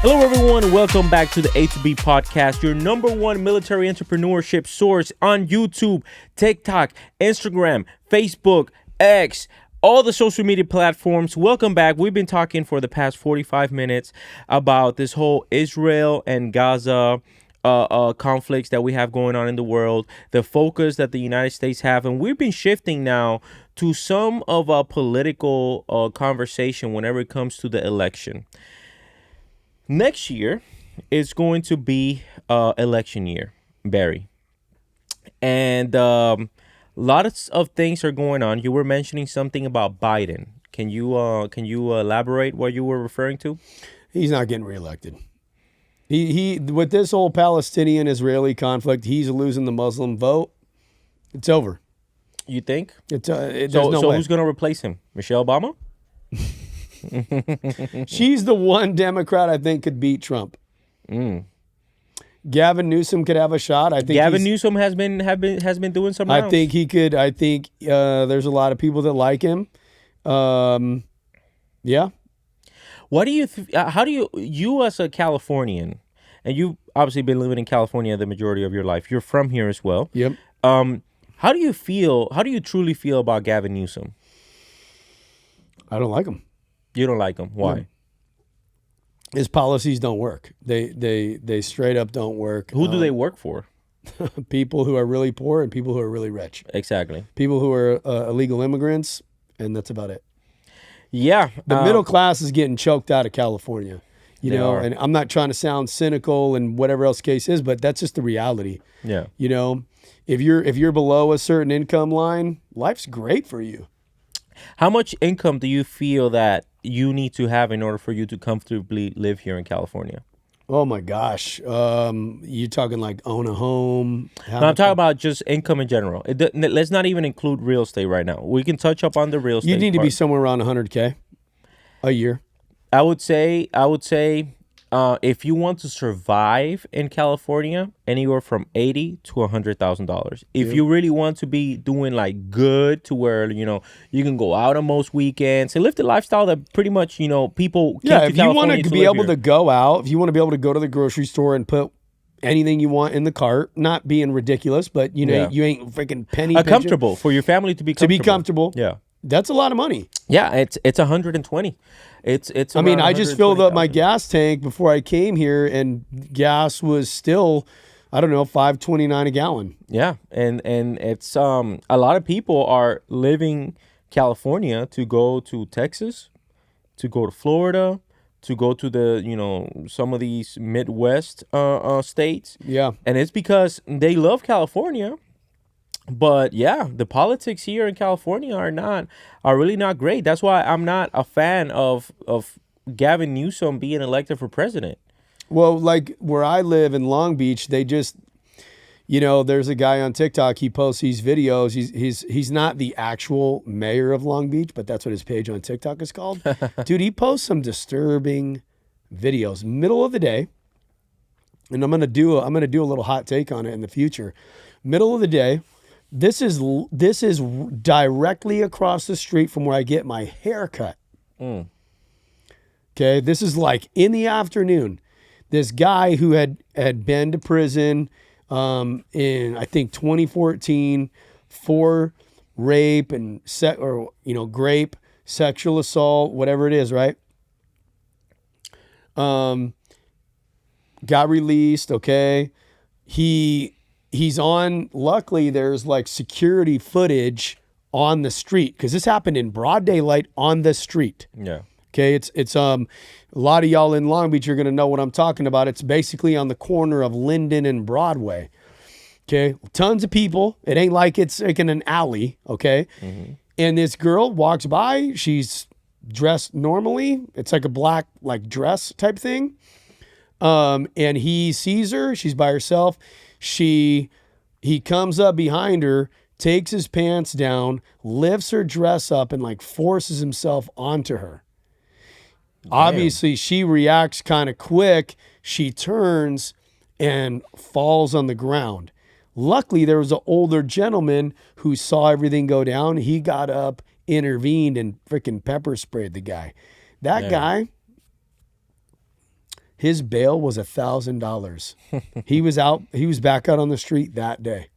Hello, everyone. Welcome back to the A to B podcast, your number one military entrepreneurship source on YouTube, TikTok, Instagram, Facebook, X, all the social media platforms. Welcome back. We've been talking for the past 45 minutes about this whole Israel and Gaza conflicts that we have going on in the world, the focus that the United States have, and we've been shifting now to some of our political conversation whenever it comes to the election. Next year is going to be election year, Barry. And lots of things are going on. You were mentioning something about Biden. Can you elaborate what you were referring to? He's not getting reelected. He with this whole Palestinian-Israeli conflict, he's losing the Muslim vote. It's over. You think? There's So no way. who's going to replace him? Michelle Obama? She's the one Democrat I think could beat Trump. Gavin Newsom could have a shot. I think Gavin Newsom has been doing some rounds. I think he could. I think there's a lot of people that like him. Yeah. What do you? How do you as a Californian, and you've obviously been living in California the majority of your life. You're from here as well. Yep. How do you feel? How do you truly feel about Gavin Newsom? I don't like him. You don't like him. Why? No. His policies don't work. They straight up don't work. Who do they work for? People who are really poor and people who are really rich. Exactly. People who are illegal immigrants, and that's about it. Yeah. The middle class is getting choked out of California. You know, and I'm not trying to sound cynical and whatever else the case is, but that's just the reality. Yeah. You know, if you're below a certain income line, life's great for you. How much income do you feel that you need to have in order for you to comfortably live here in California? Oh my gosh. You're talking like own a home. No, I'm talking about just income in general. Let's not even include real estate right now. We can touch up on the real estate. You need part. to be somewhere around 100K a year. I would say if you want to survive in California, anywhere from $80,000 to $100,000. If you really want to be doing like good to where, you know, you can go out on most weekends and live the lifestyle that pretty much, you know, people came to if you want California to be able here. to go out, if you want to be able to go to the grocery store and put anything you want in the cart, not being ridiculous, but you know, you ain't freaking penny pinching. Comfortable for your family to be comfortable. To be comfortable. Yeah. That's a lot of money. Yeah, it's 120. It's. I mean, I just filled up my gas tank before I came here, and gas was still, I don't know, $5.29 a gallon. Yeah, and it's a lot of people are leaving California to go to Texas, to go to Florida, to go to the, you know, some of these Midwest states. Yeah, and it's because they love California. But yeah, the politics here in California are really not great. That's why I'm not a fan of Gavin Newsom being elected for president. Well, like where I live in Long Beach, they just, you know, there's a guy on TikTok. He posts these videos. He's not the actual mayor of Long Beach, but that's what his page on TikTok is called. Dude, he posts some disturbing videos middle of the day, and I'm gonna do a little hot take on it in the future. Middle of the day. This is directly across the street from where I get my hair cut. Okay, this is like in the afternoon. This guy who had been to prison in I think 2014 for rape and grape, sexual assault, whatever it is, right? Got released. Okay, He's on, luckily there's like security footage on the street because this happened in broad daylight on the street. Yeah. Okay. It's a lot of y'all in Long Beach are going to know what I'm talking about. It's basically on the corner of Linden and Broadway. Okay. Tons of people. It ain't like it's like in an alley. Okay. Mm-hmm. And this girl walks by. She's dressed normally. It's like a black like dress type thing. And he sees her. She's by herself. He comes up behind her, takes his pants down, lifts her dress up, and like forces himself onto her. Damn. Obviously, she reacts kind of quick. She turns and falls on the ground. Luckily, there was an older gentleman who saw everything go down. He got up, intervened, and freaking pepper sprayed the guy. That guy, His bail was $1,000. He was back out on the street that day.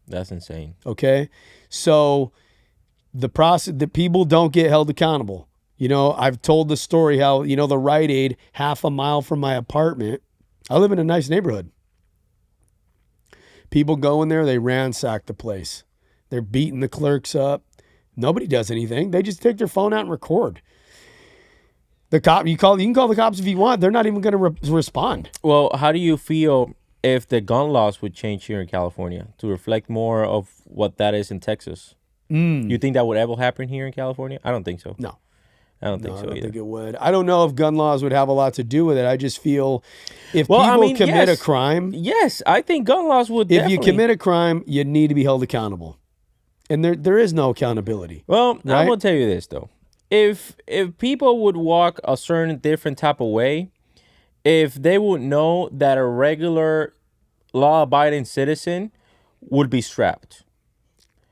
That's insane. Okay. So the people don't get held accountable. You know, I've told the story how, you know, the Rite Aid half a mile from my apartment. I live in a nice neighborhood. People go in there, they ransack the place. They're beating the clerks up. Nobody does anything. They just take their phone out and record. The cop, you can call the cops if you want. They're not even going to respond. Well, how do you feel if the gun laws would change here in California to reflect more of what that is in Texas? You think that would ever happen here in California? I don't think so. No. I don't think so I don't either. think it would. I don't know if gun laws would have a lot to do with it. I just feel if people commit a crime. Yes, I think gun laws would If definitely. you commit a crime, you need to be held accountable. And there is no accountability. Well, right? I'm going to tell you this, though. If people would walk a certain different type of way, if they would know that a regular law-abiding citizen would be strapped.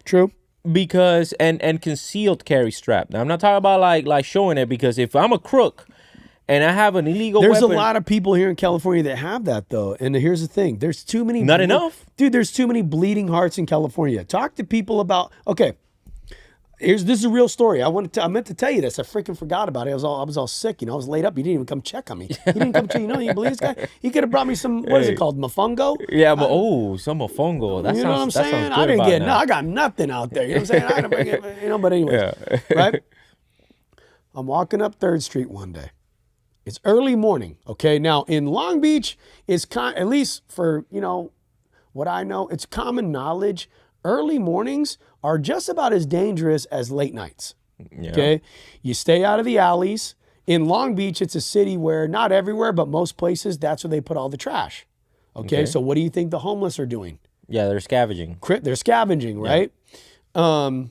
True. Because and concealed carry strap. Now I'm not talking about like showing it, because if I'm a crook and I have an illegal There's weapon, a lot of people here in California that have that though. And here's the thing. There's too many Not enough? Dude, there's too many bleeding hearts in California. Talk to people about this is a real story. I meant to tell you this. I freaking forgot about it. I was all sick, you know. I was laid up. He didn't even come check on me. He didn't come check. You know, you believe this guy? He could have brought me some, what is it called? Mofongo? Yeah, but some mofongo. That You know what I'm sounds, that saying? sounds I good didn't about I got nothing out there. You know what I'm saying? I had to bring it, you know, but anyways, right? I'm walking up 3rd Street one day. It's early morning, okay? Now, in Long Beach, it's at least for, you know, what I know, it's common knowledge. Early mornings are just about as dangerous as late nights, okay? You stay out of the alleys. In Long Beach, it's a city where, not everywhere, but most places, that's where they put all the trash, okay? So what do you think the homeless are doing? Yeah, they're scavenging. They're scavenging, right? And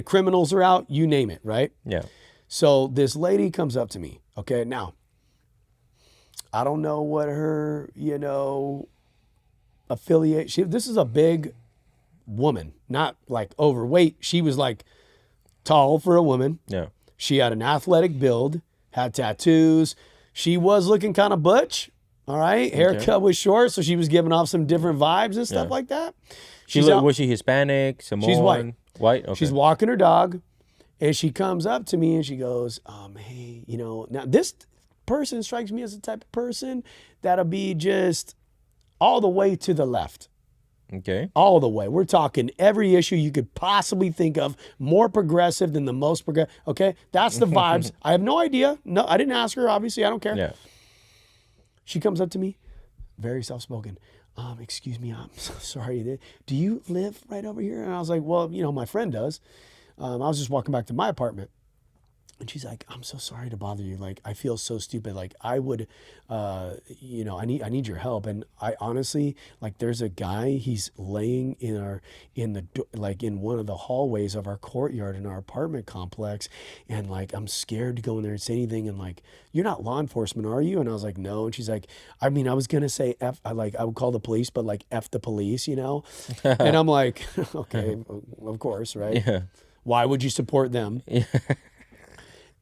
criminals are out, you name it, right? Yeah. So this lady comes up to me, okay? Now, I don't know what her, you know, this is a big woman, not like overweight. She was like tall for a woman. Yeah. She had an athletic build, had tattoos. She was looking kind of butch, all right? Haircut was short, so she was giving off some different vibes and stuff like that. Was she Hispanic, Samoan? She's white. White? Okay. She's walking her dog, and she comes up to me and she goes, hey, you know, now this person strikes me as the type of person that'll be just all the way to the left. Okay. All the way. We're talking every issue you could possibly think of, more progressive than the most progressive. Okay? That's the vibes. I have no idea. No, I didn't ask her, obviously. I don't care. Yeah. She comes up to me, very soft-spoken. Excuse me, I'm so sorry. Do you live right over here? And I was like, well, you know, my friend does. I was just walking back to my apartment. And she's like, I'm so sorry to bother you. Like, I feel so stupid. Like, I would, you know, I need your help. And I honestly, like, there's a guy, he's laying in one of the hallways of our courtyard in our apartment complex. And like, I'm scared to go in there and say anything. And like, you're not law enforcement, are you? And I was like, no. And she's like, I mean, I was going to say I would call the police, but like F the police, you know? And I'm like, okay, of course, right? Yeah. Why would you support them? Yeah.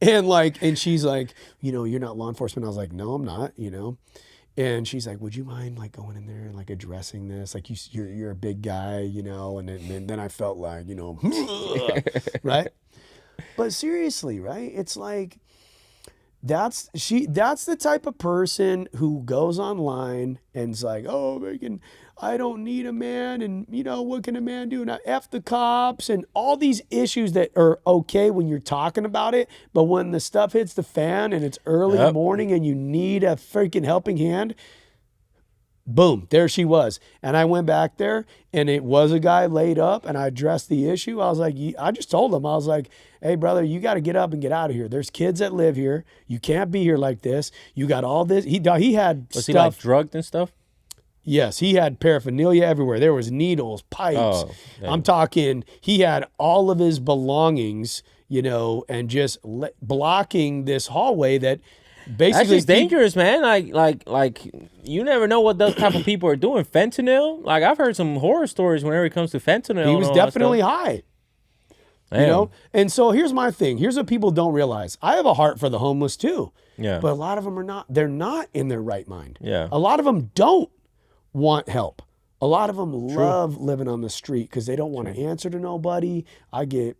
And she's like, you know, you're not law enforcement. I was like, no, I'm not, you know. And she's like, would you mind like going in there and like addressing this? Like you're a big guy, you know. And then I felt like, you know, right? But seriously, right? It's like that's the type of person who goes online and's like, oh, I don't need a man, and you know, what can a man do? And I F the cops and all these issues that are okay when you're talking about it, but when the stuff hits the fan and it's early morning and you need a freaking helping hand, boom, there she was. And I went back there and it was a guy laid up, and I addressed the issue. I was like, I just told him, I was like, hey brother, you got to get up and get out of here. There's kids that live here. You can't be here like this. You got all this. He had Was stuff. he like drugged and stuff? Yes, he had paraphernalia everywhere. There was needles, pipes. Oh, I'm talking, he had all of his belongings, you know, and just blocking this hallway that basically. That's just dangerous, man. Like you never know what those type of people are doing. Fentanyl. Like I've heard some horror stories whenever it comes to fentanyl. He was definitely high. You know? And so here's my thing. Here's what people don't realize. I have a heart for the homeless too. Yeah. But a lot of them are not. They're not in their right mind. Yeah. A lot of them don't want help. A lot of them love living on the street because they don't want to answer to nobody. I get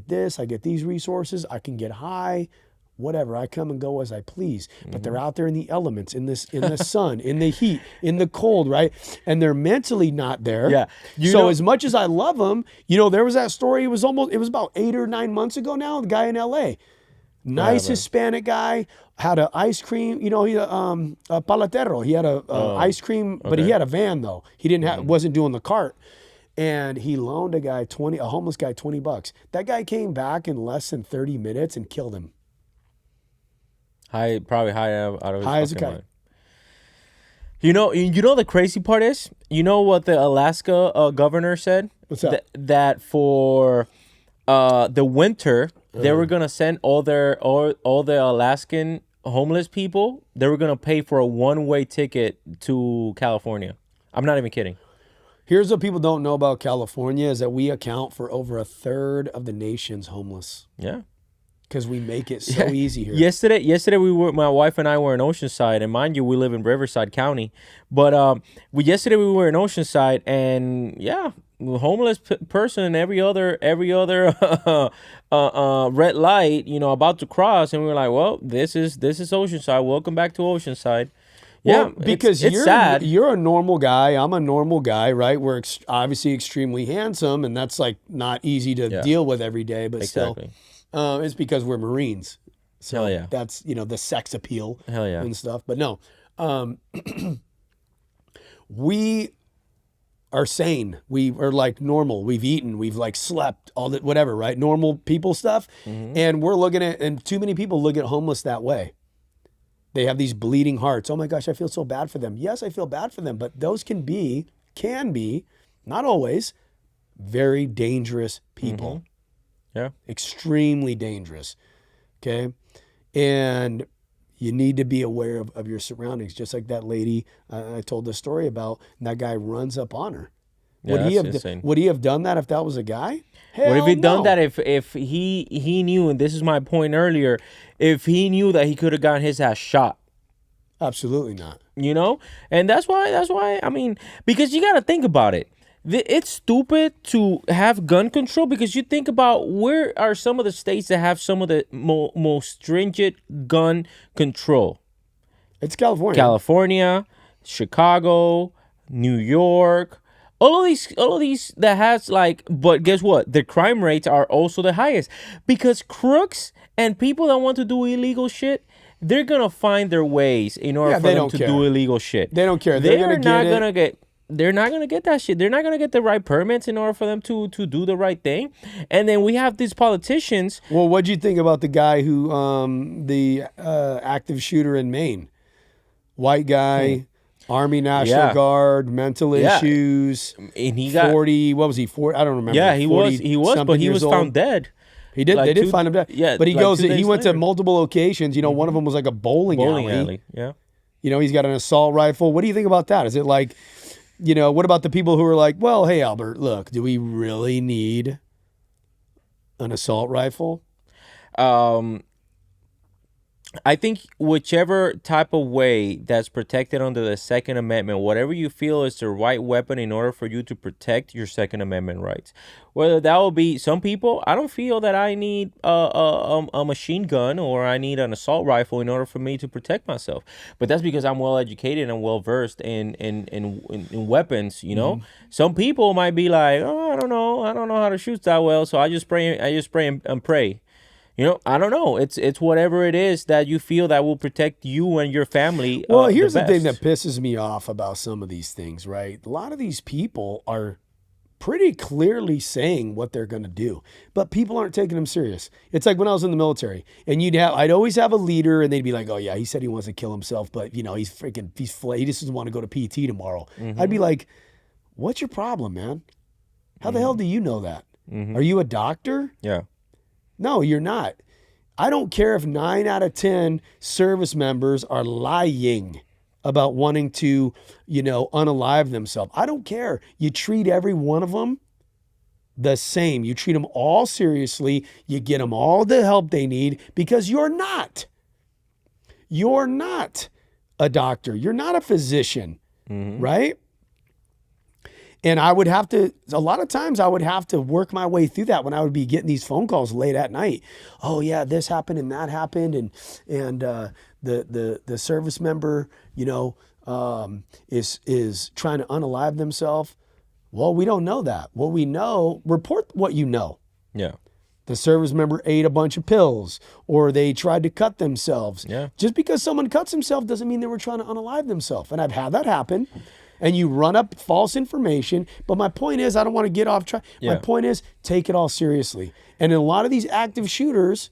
this. I get these resources. I can get high. Whatever, I come and go as I please, but they're out there in the elements, in the sun, in the heat, in the cold, right? And they're mentally not there. Yeah. So as much as I love them, there was that story. It was about 8 or 9 months ago now. The guy in L.A., nice Hispanic guy, had an ice cream. He a paletero. He had a ice cream, but he had a van though. He didn't have wasn't doing the cart. And he loaned a homeless guy $20. That guy came back in less than 30 minutes and killed him. Probably high out of his high as a fucking kite. mind. You know the crazy part is, you know what the Alaska governor said? What's that? That for the winter they were gonna send all the Alaskan homeless people. They were gonna pay for a one-way ticket to California. I'm not even kidding. Here's what people don't know about California is that we account for over a third of the nation's homeless. Yeah. Because we make it so easy here. Yesterday my wife and I were in Oceanside, and mind you, we live in Riverside County. But yesterday we were in Oceanside, and homeless person every other red light, about to cross, and we were like, well, this is Oceanside. Welcome back to Oceanside. Well, because it's sad. You're a normal guy. I'm a normal guy, right? We're obviously extremely handsome, and that's like not easy to deal with every day. But exactly. Still. It's because we're Marines. So Hell yeah. That's, the sex appeal and stuff. But no, we are sane. We are like normal. We've eaten. We've like slept, all that, whatever, right? Normal people stuff. And we're looking at, and too many people look at homeless that way. They have these bleeding hearts. Oh my gosh, I feel so bad for them. Yes, I feel bad for them. But those can be, not always, very dangerous people. Yeah. Extremely dangerous. Okay. And you need to be aware of your surroundings. Just like that lady I told the story about, and that guy runs up on her. Yeah, Would he have done that if that was a guy? Hell would he have done no. that if he knew, and this is my point earlier, if he knew that he could have gotten his ass shot? Absolutely not. And that's why, I mean, because you got to think about it. It's stupid to have gun control, because you think about where are some of the states that have some of the most stringent gun control. It's California. California, Chicago, New York, all of these that has but guess what? The crime rates are also the highest, because crooks and people that want to do illegal shit, they're gonna find their ways in order for them to do illegal shit. They don't care. They're not gonna get that shit. They're not gonna get the right permits in order for them to do the right thing. And then we have these politicians. Well, what'd you think about the guy who, the active shooter in Maine? White guy, Army National Guard, mental issues. And he got 40. What was he? 40? I don't remember. Yeah, he was, but he was found dead. He did. They did find him dead. Yeah, but he he went to multiple locations. One of them was like a bowling alley. Yeah. He's got an assault rifle. What do you think about that? Is it like, what about the people who are like, well, hey, Albert, look, do we really need an assault rifle? I think whichever type of way that's protected under the Second Amendment, whatever you feel is the right weapon in order for you to protect your Second Amendment rights. Whether that will be some people, I don't feel that I need a machine gun or I need an assault rifle in order for me to protect myself. But that's because I'm well educated and well versed in weapons. Some people might be like, oh, I don't know how to shoot that well, so I just pray and pray. I don't know. It's whatever it is that you feel that will protect you and your family. Well, here's the thing that pisses me off about some of these things, right? A lot of these people are pretty clearly saying what they're going to do, but people aren't taking them serious. It's like when I was in the military, and I'd always have a leader, and they'd be like, "Oh yeah, he said he wants to kill himself, but he just doesn't want to go to PT tomorrow." I'd be like, "What's your problem, man? How the hell do you know that? Are you a doctor?" Yeah. No, you're not. I don't care if 9 out of 10 service members are lying about wanting to, unalive themselves. I don't care. You treat every one of them the same. You treat them all seriously. You get them all the help they need because you're not a doctor. You're not a physician, right? And a lot of times I would have to work my way through that when I would be getting these phone calls late at night. Oh yeah, this happened and that happened. And the service member, is trying to unalive themselves. Well, we don't know that. What we know, report what you know. Yeah. The service member ate a bunch of pills or they tried to cut themselves. Yeah. Just because someone cuts himself doesn't mean they were trying to unalive themselves. And I've had that happen. And you run up false information. But my point is, I don't want to get off track. Yeah. My point is, take it all seriously. And in a lot of these active shooters,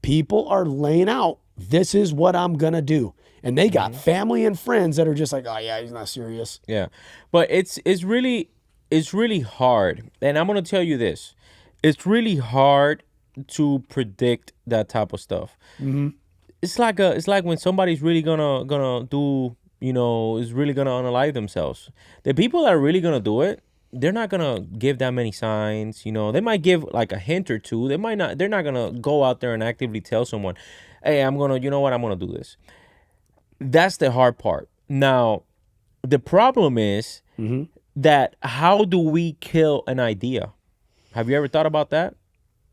people are laying out, this is what I'm going to do. And they got family and friends that are just like, oh yeah, he's not serious. Yeah. But it's really hard. And I'm going to tell you this. It's really hard to predict that type of stuff. Mm-hmm. It's like when somebody's really gonna do, is really gonna unalive themselves. The people that are really gonna do it, they're not gonna give that many signs. They might give like a hint or two. They're not gonna go out there and actively tell someone, hey, I'm gonna do this. That's the hard part. Now, the problem is that how do we kill an idea? Have you ever thought about that?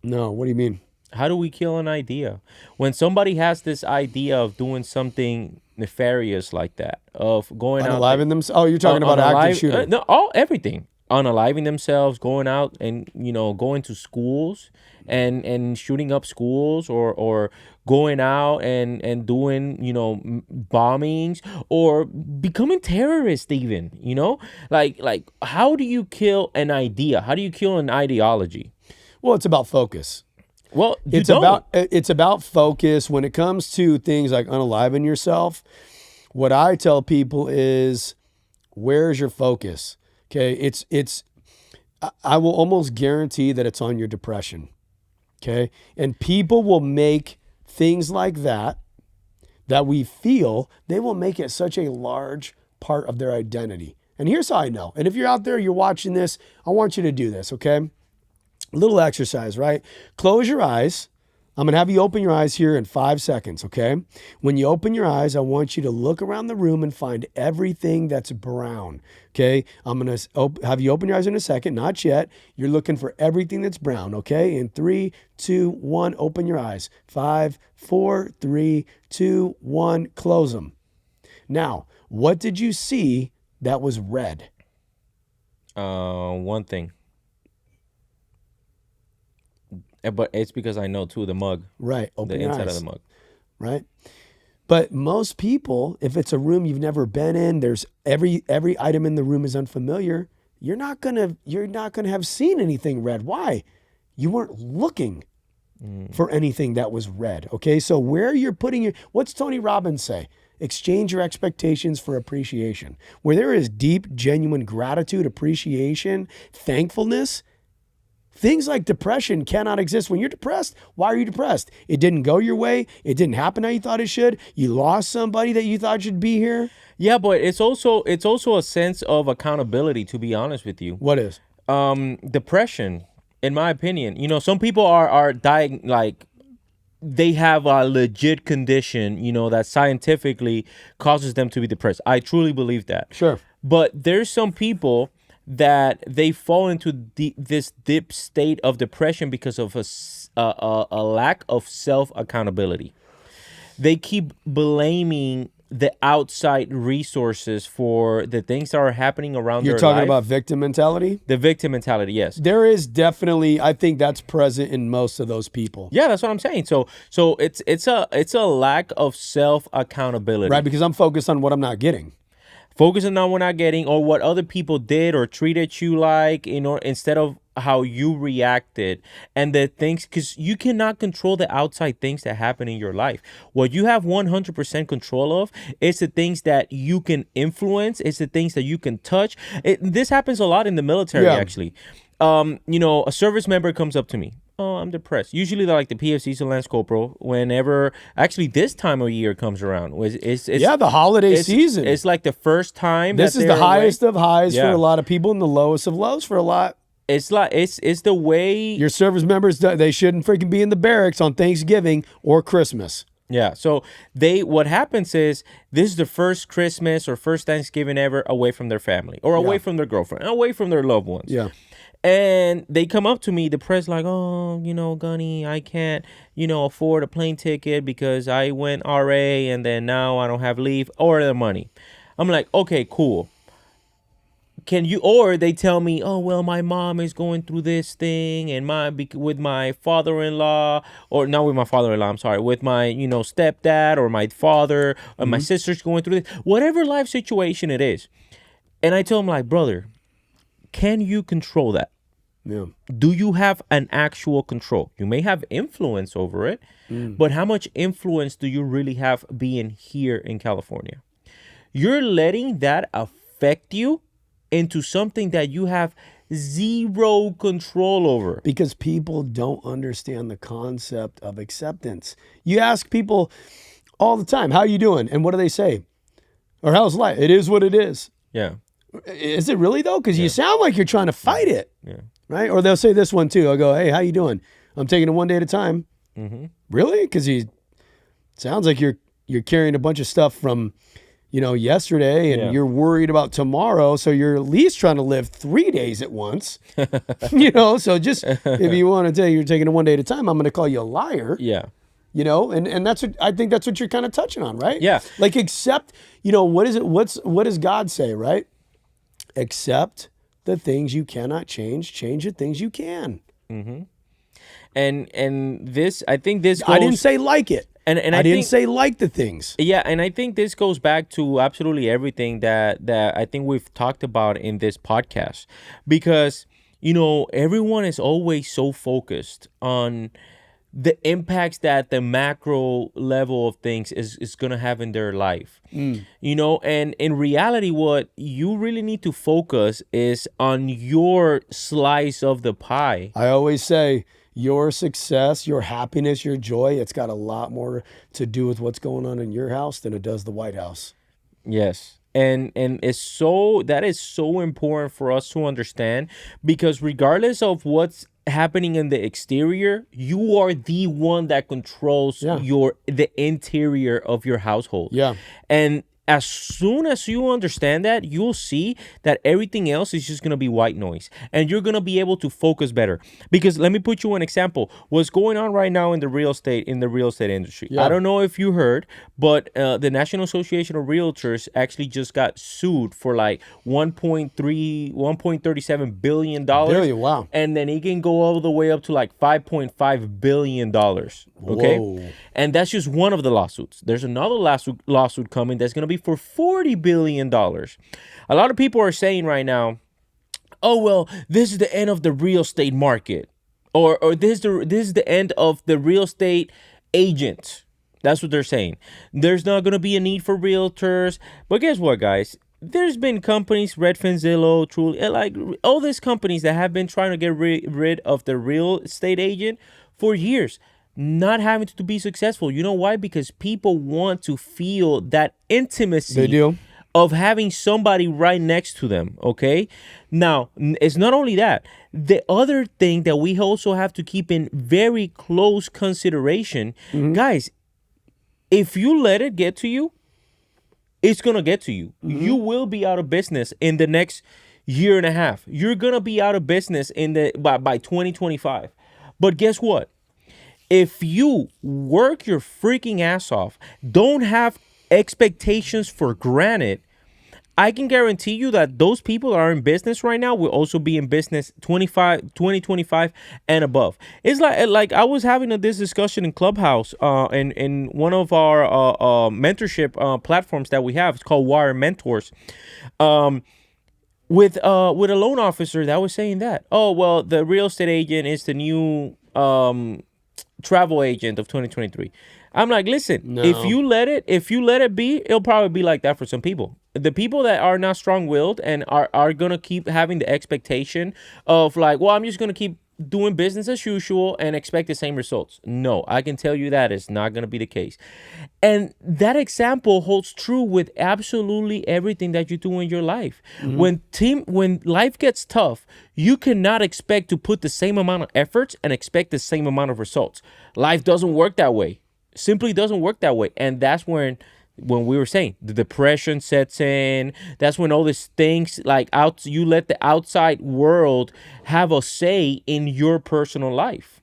No, what do you mean? How do we kill an idea? When somebody has this idea of doing something nefarious like that, of going out... Unaliving themselves? Oh, you're talking about active shooter. No, everything. Unaliving themselves, going out and, going to schools and shooting up schools or going out and doing, bombings or becoming terrorists even, Like, how do you kill an idea? How do you kill an ideology? Well, it's about focus. Well, it's about focus when it comes to things like unaliving yourself. What I tell people is, where's your focus? Okay, I will almost guarantee that it's on your depression. Okay, and people will make things like that we feel, they will make it such a large part of their identity. And here's how I know. And if you're out there, you're watching this, I want you to do this. Okay. A little exercise, right? Close your eyes. I'm going to have you open your eyes here in 5 seconds, okay? When you open your eyes, I want you to look around the room and find everything that's brown, okay? I'm going to have you open your eyes in a second, not yet. You're looking for everything that's brown, okay? In 3, 2, 1, open your eyes. 5, 4, 3, 2, 1, close them. Now, what did you see that was red? One thing. But it's because I know too, the mug. Right. Open the your inside eyes. of the mug. Right. But most people, if it's a room you've never been in, there's every item in the room is unfamiliar. You're not gonna have seen anything red. Why? You weren't looking for anything that was red. Okay. So where you're putting what's Tony Robbins say? Exchange your expectations for appreciation. Where there is deep, genuine gratitude, appreciation, thankfulness, things like depression cannot exist. When you're depressed, why are you depressed? It didn't go your way. It didn't happen how you thought it should. You lost somebody that you thought should be here. Yeah, but it's also a sense of accountability, to be honest with you. What is? Depression, in my opinion. Some people are dying, like they have a legit condition, that scientifically causes them to be depressed. I truly believe that. Sure. But there's some people that they fall into this deep state of depression because of a lack of self-accountability. They keep blaming the outside resources for the things that are happening around their life. You're talking about victim mentality? The victim mentality, yes. There is definitely, I think that's present in most of those people. Yeah, that's what I'm saying. So it's a lack of self-accountability. Right, because I'm focused on what I'm not getting. Focusing on what not getting or what other people did or treated you like, instead of how you reacted and the things, because you cannot control the outside things that happen in your life. What you have 100% control of is the things that you can influence. It's the things that you can touch. This happens a lot in the military, actually. A service member comes up to me. Oh, I'm depressed. Usually they're like the PFCs and Lance Corporal. Whenever, actually, this time of year comes around, it's the holiday season. It's like the first time. This is the highest of highs for a lot of people and the lowest of lows for a lot It's like it's the way. Your service members, they shouldn't freaking be in the barracks on Thanksgiving or Christmas. Yeah. So what happens is this is the first Christmas or first Thanksgiving ever away from their family or away from their girlfriend, away from their loved ones. Yeah. And they come up to me, the press, like, oh, Gunny, I can't, afford a plane ticket because I went RA and then now I don't have leave or the money. I'm like, okay, cool. Can you, or they tell me, oh, well, my mom is going through this thing and with my father-in-law, or not with my father-in-law, I'm sorry, with my, stepdad or my father or my sister's going through this, whatever life situation it is. And I tell them, like, brother, can you control that? Yeah. Do you have an actual control? You may have influence over it, but how much influence do you really have being here in California? You're letting that affect you into something that you have zero control over. Because people don't understand the concept of acceptance. You ask people all the time, how you doing? And what do they say? Or how's life? It is what it is. Yeah. Is it really though? Because you sound like you're trying to fight it. Yeah. Right? Or they'll say this one too. I'll go, hey, how you doing? I'm taking it one day at a time. Mm-hmm. Really? Because sounds like you're carrying a bunch of stuff from, yesterday and you're worried about tomorrow. So you're at least trying to live 3 days at once. So just if you want to tell you're taking it one day at a time, I'm going to call you a liar. Yeah. And that's what I think that's what you're kind of touching on, right? Yeah. Like accept, what is it? What does God say, right? Accept the things you cannot change the things you can. Mm-hmm. And this, I think this goes, I didn't say like it. And I didn't say like the things. Yeah, and I think this goes back to absolutely everything that I think we've talked about in this podcast. Because, everyone is always so focused on the impacts that the macro level of things is going to have in their life. And in reality, what you really need to focus is on your slice of the pie. I always say your success, your happiness, your joy, it's got a lot more to do with what's going on in your house than it does the White House. Yes. And that is so important for us to understand, because regardless of what's happening in the exterior, you are the one that controls the interior of your household. Yeah. And as soon as you understand that, you'll see that everything else is just going to be white noise, and you're going to be able to focus better. Because let me put you an example. What's going on right now in the real estate industry? Yeah. I don't know if you heard, but the National Association of Realtors actually just got sued for like $1.37 billion. Wow. And then it can go all the way up to like $5.5 billion. Okay. Whoa. And that's just one of the lawsuits. There's another lawsuit coming that's going to be for $40 billion. A lot of people are saying right now, oh, well, this is the end of the real estate market. Or this is the end of the real estate agent. That's what they're saying. There's not going to be a need for realtors. But guess what, guys? There's been companies, Redfin, Zillow, Truly, like all these companies that have been trying to get rid of the real estate agent for years, not having to be successful. You know why? Because people want to feel that intimacy. They do. Of having somebody right next to them, okay? Now, it's not only that. The other thing that we also have to keep in very close consideration, guys, if you let it get to you, it's going to get to you. You will be out of business in the next year and a half. You're going to be out of business by 2025. But guess what? If you work your freaking ass off, don't have expectations for granted, I can guarantee you that those people that are in business right now will also be in business 2025 and above. It's like I was having this discussion in Clubhouse in one of our mentorship platforms that we have. It's called Wire Mentors. With a loan officer that was saying that, oh, well, the real estate agent is the new travel agent of 2023. I'm like, listen, No. if you let it be, it'll probably be like that for some people. The people that are not strong-willed and are going to keep having the expectation of like, well, I'm just going to keep doing business as usual and expect the same results. No, I can tell you that is not going to be the case. And that example holds true with absolutely everything that you do in your life. When life gets tough, you cannot expect to put the same amount of efforts and expect the same amount of results. Life doesn't work that way. Simply doesn't work that way. And that's when we were saying the depression sets in. That's when all these things you let the outside world have a say in your personal life.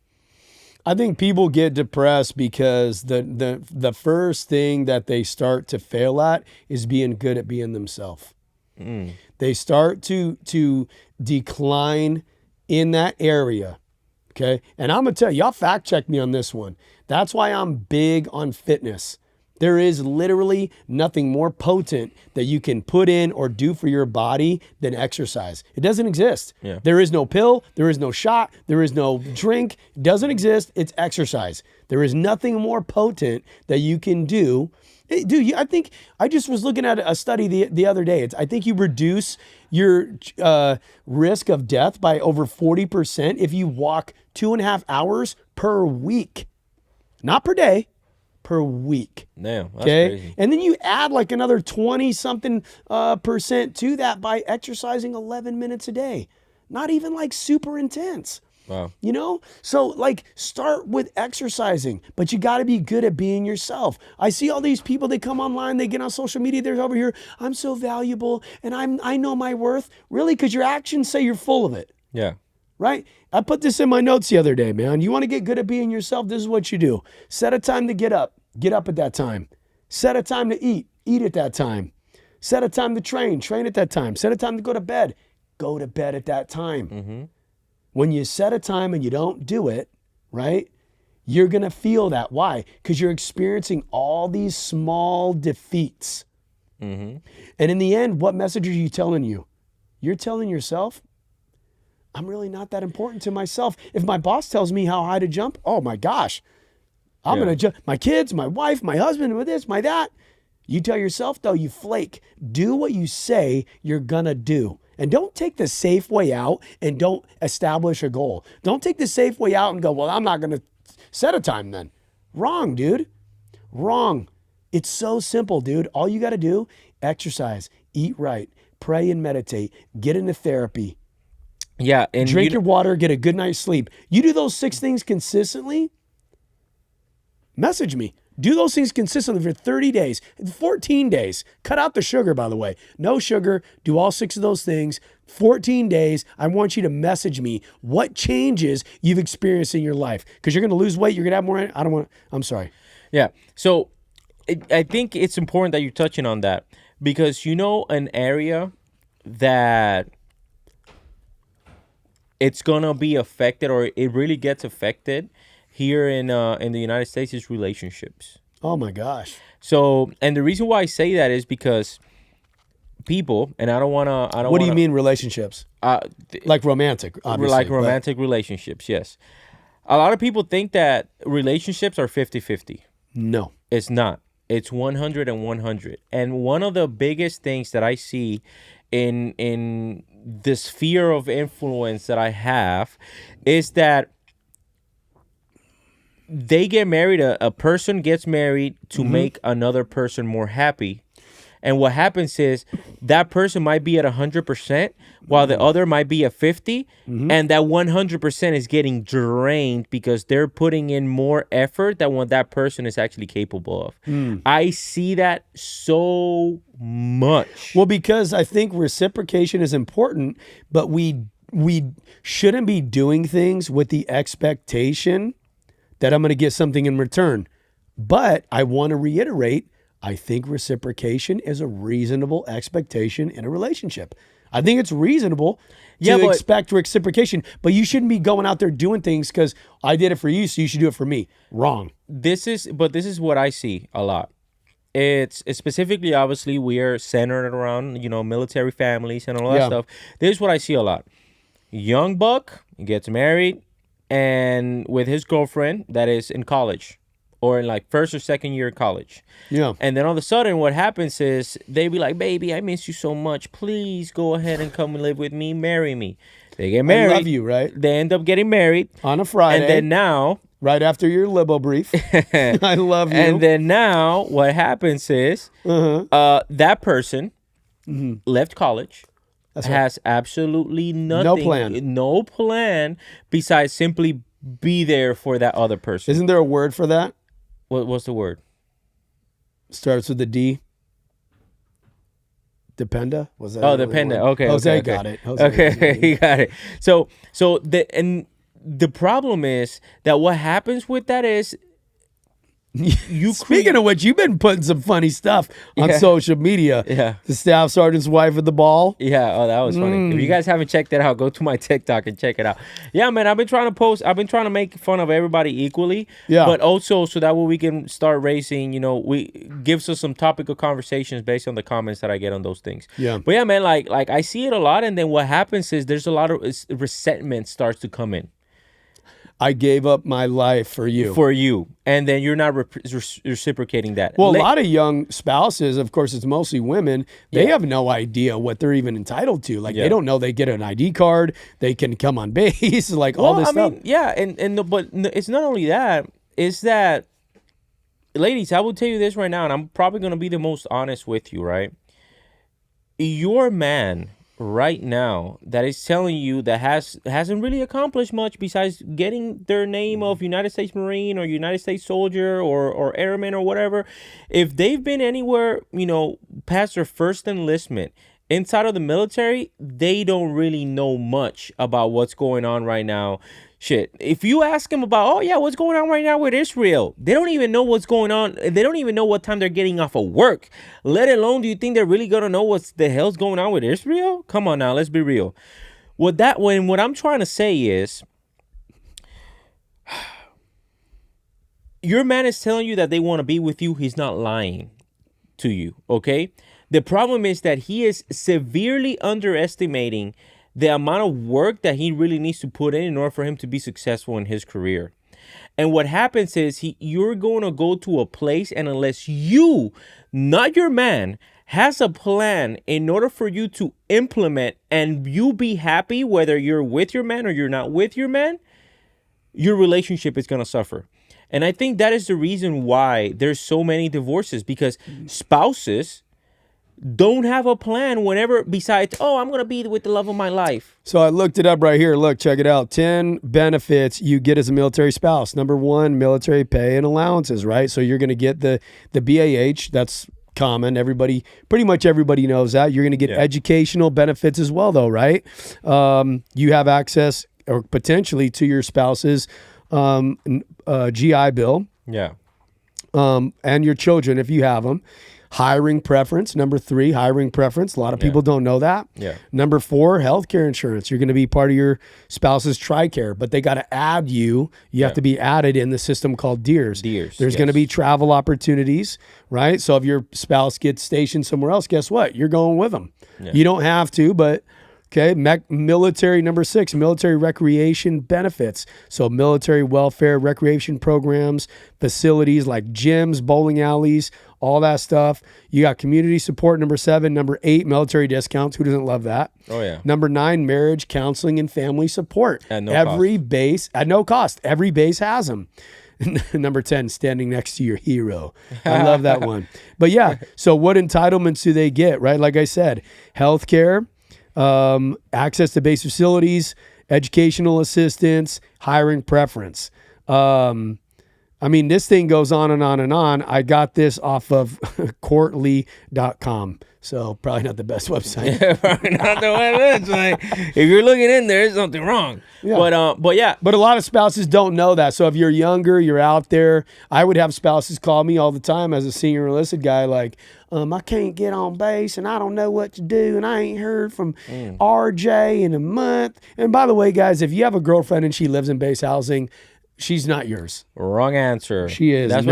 I think people get depressed because the first thing that they start to fail at is being good at being themselves. They start to decline in that area. Okay. And I'm going to tell you, y'all fact check me on this one. That's why I'm big on fitness. There is literally nothing more potent that you can put in or do for your body than exercise. It doesn't exist. Yeah. There is no pill. There is no shot. There is no drink. It doesn't exist. It's exercise. There is nothing more potent that you can do. Hey, dude, I think I just was looking at a study the other day. I think you reduce your risk of death by over 40% if you walk 2.5 hours per week. Not per day. Per week. Damn, that's crazy. And then you add like another 20 something percent to that by exercising 11 minutes a day. Not even like super intense. Wow. You know? So like start with exercising, but you got to be good at being yourself. I see all these people, they come online, they get on social media, they're over here, I'm so valuable and I know my worth. Really? Because your actions say you're full of it. Yeah. Right? I put this in my notes the other day, man. You want to get good at being yourself? This is what you do. Set a time to get up at that time. Set a time to eat at that time. Set a time to train at that time. Set a time to go to bed at that time. Mm-hmm. When you set a time and you don't do it, right, you're going to feel that. Why? Because you're experiencing all these small defeats. Mm-hmm. And in the end, what message are you telling you? You're telling yourself, I'm really not that important to myself. If my boss tells me how high to jump, oh my gosh, I'm going to jump. My kids, my wife, my husband, with this, my that. You tell yourself, though, you flake. Do what you say you're going to do. And don't take the safe way out and don't establish a goal. Don't take the safe way out and go, well, I'm not going to set a time then. Wrong, dude. Wrong. It's so simple, dude. All you got to do, exercise, eat right, pray and meditate, get into therapy. Yeah. And drink your water, get a good night's sleep. You do those 6 things consistently, message me. Do those things consistently for 30 days, 14 days. Cut out the sugar, by the way. No sugar. Do all 6 of those things. 14 days. I want you to message me what changes you've experienced in your life. Because you're going to lose weight. You're going to have more. I'm sorry. Yeah. So I think it's important that you're touching on that. Because an area that it's going to be affected, or it really gets affected here in the United States, is relationships. Oh my gosh. So, and the reason why I say that is because people, and I don't want to. What do you mean relationships? Like romantic, obviously. Like romantic relationships, yes. A lot of people think that relationships are 50-50. No. It's not. It's 100 and 100. And one of the biggest things that I see in the sphere of influence that I have is that they get married. A person gets married to make another person more happy. And what happens is that person might be at 100% while the other might be at 50. And that 100% is getting drained because they're putting in more effort than what that person is actually capable of. I see that so much. Well, because I think reciprocation is important, but we shouldn't be doing things with the expectation that I'm going to get something in return. But I want to reiterate, I think reciprocation is a reasonable expectation in a relationship. I think it's reasonable to expect reciprocation, but you shouldn't be going out there doing things because I did it for you, so you should do it for me. Wrong. This is what I see a lot. It's specifically, obviously, we are centered around, military families and all that stuff. This is what I see a lot. Young buck gets married and with his girlfriend that is in college. Or in like first or second year of college. Yeah. And then all of a sudden what happens is they be like, baby, I miss you so much. Please go ahead and come and live with me. Marry me. They get married. I love you, right? They end up getting married On a Friday. and then now, right after your libo brief. I love you. and then now, what happens is that person left college. Has absolutely nothing, no plan besides simply be there for that other person. Isn't there a word for that? What's the word? Starts with a D. Dependa? Was that? Oh, dependa. Okay. Jose got it. Okay, he got it. So the problem is that what happens with that is Speaking of which, you've been putting some funny stuff on social media. Yeah. The staff sergeant's wife at the ball. Yeah. Oh, that was funny. If you guys haven't checked that out, go to my TikTok and check it out. Yeah, man. I've been trying to make fun of everybody equally. Yeah. But also so that way we can start raising, gives us some topical conversations based on the comments that I get on those things. Yeah. But yeah, man, like I see it a lot. And then what happens is there's a lot of resentment starts to come in. I gave up my life for you. And then you're not reciprocating that. Well, a lot of young spouses, of course, it's mostly women, they have no idea what they're even entitled to. Like, they don't know they get an ID card, they can come on base, like all this stuff. But it's not only that, it's that, ladies, I will tell you this right now, and I'm probably going to be the most honest with you, right? Your man right now that is telling you that hasn't really accomplished much besides getting their name of United States Marine or United States soldier or airman or whatever, if they've been anywhere past their first enlistment inside of the military, they don't really know much about what's going on right now. Shit, if you ask them about, what's going on right now with Israel, they don't even know what's going on. They don't even know what time they're getting off of work. Let alone, do you think they're really gonna know what the hell's going on with Israel? Come on now, let's be real. What I'm trying to say is, your man is telling you that they want to be with you. He's not lying to you, okay? The problem is that he is severely underestimating the amount of work that he really needs to put in order for him to be successful in his career. And what happens is you're going to go to a place, and unless you, not your man, has a plan in order for you to implement and you be happy, whether you're with your man or you're not with your man, your relationship is going to suffer. And I think that is the reason why there's so many divorces, because spouses don't have a plan whenever besides, I'm going to be with the love of my life. So I looked it up right here. Look, check it out. 10 benefits you get as a military spouse. Number 1, military pay and allowances, right? So you're going to get the BAH. That's common. Pretty much everybody knows that. You're going to get educational benefits as well, though, right? You have access or potentially to your spouse's GI Bill. Yeah. And your children, if you have them. Hiring preference. Number 3, hiring preference. A lot of people don't know that. Yeah. Number 4, healthcare insurance. You're going to be part of your spouse's TRICARE, but they got to add you. You have to be added in the system called DEERS. There's going to be travel opportunities, right? So if your spouse gets stationed somewhere else, guess what? You're going with them. Yeah. You don't have to, but okay. Military, number 6, military recreation benefits. So military welfare, recreation programs, facilities like gyms, bowling alleys, all that stuff. You got community support, number 7. Number 8, military discounts. Who doesn't love that? Oh, yeah. Number 9, marriage, counseling, and family support. At no cost. Base, at no cost. Every base has them. Number 10, standing next to your hero. I love that one. But yeah, so what entitlements do they get, right? Like I said, healthcare, access to base facilities, educational assistance, hiring preference. This thing goes on and on and on. I got this off of courtly.com. So probably not the best website. Yeah, probably not the website. If you're looking in there, there's something wrong. Yeah. But yeah. But a lot of spouses don't know that. So if you're younger, you're out there. I would have spouses call me all the time as a senior enlisted guy, like, I can't get on base and I don't know what to do and I ain't heard from RJ in a month. And by the way, guys, if you have a girlfriend and she lives in base housing, she's not yours. Wrong answer. She is yours.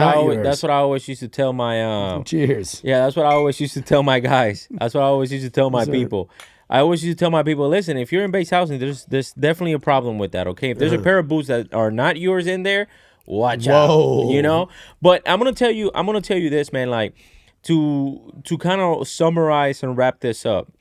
That's what I always used to tell my... Cheers. Yeah, that's what I always used to tell my guys. That's what I always used to tell my people. I always used to tell my people, listen, if you're in base housing, there's definitely a problem with that, okay? If there's a pair of boots that are not yours in there, watch out. But I'm gonna tell you this, man, like, to kind of summarize and wrap this up.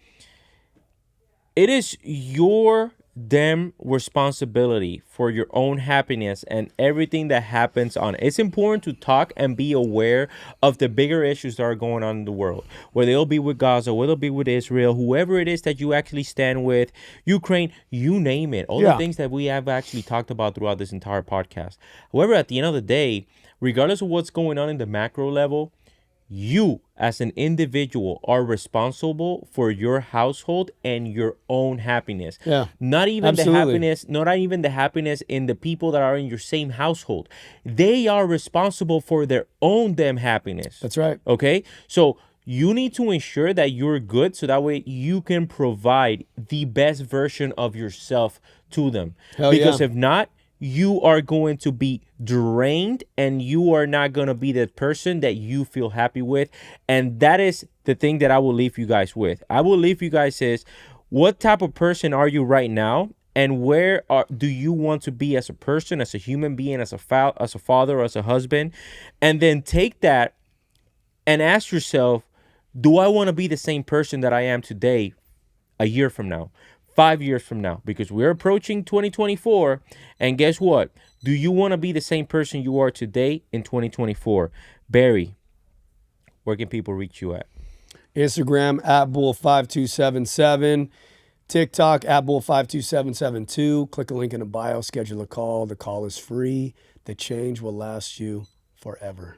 It is your them responsibility for your own happiness and everything that happens on it. It's important to talk and be aware of the bigger issues that are going on in the world, whether it'll be with Gaza, whether it'll be with Israel, whoever it is that you actually stand with, Ukraine, you name it. All the things that we have actually talked about throughout this entire podcast. However, at the end of the day, regardless of what's going on in the macro level, you as an individual are responsible for your household and your own happiness. Not even the happiness in the people that are in your same household. They are responsible for their own damn happiness. That's right. Okay? So you need to ensure that you're good so that way you can provide the best version of yourself to them. Because if not, you are going to be drained and you are not going to be the person that you feel happy with. And that is the thing that I will leave you guys with. I will leave you guys is, what type of person are you right now? And do you want to be as a person, as a human being, as a father, as a husband? And then take that and ask yourself, do I want to be the same person that I am today a year from now? 5 years from now, because we're approaching 2024, and guess what? Do you want to be the same person you are today in 2024? Barry, where can people reach you at? Instagram @bull5277, TikTok @bull52772. Click a link in the bio, schedule a call. The call is free. The change will last you forever.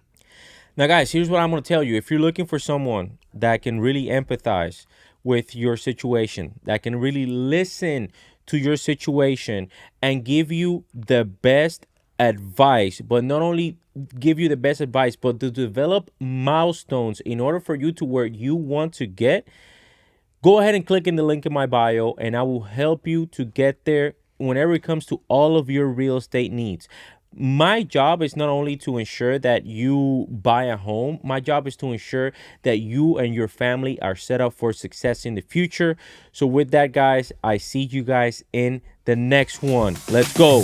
Now, guys, here's what I'm going to tell you. If you're looking for someone that can really empathize with your situation, that can really listen to your situation and give you the best advice, but not only give you the best advice, but to develop milestones in order for you to where you want to get, go ahead and click in the link in my bio and I will help you to get there whenever it comes to all of your real estate needs. My job is not only to ensure that you buy a home. My job is to ensure that you and your family are set up for success in the future. So with that, guys, I see you guys in the next one. Let's go.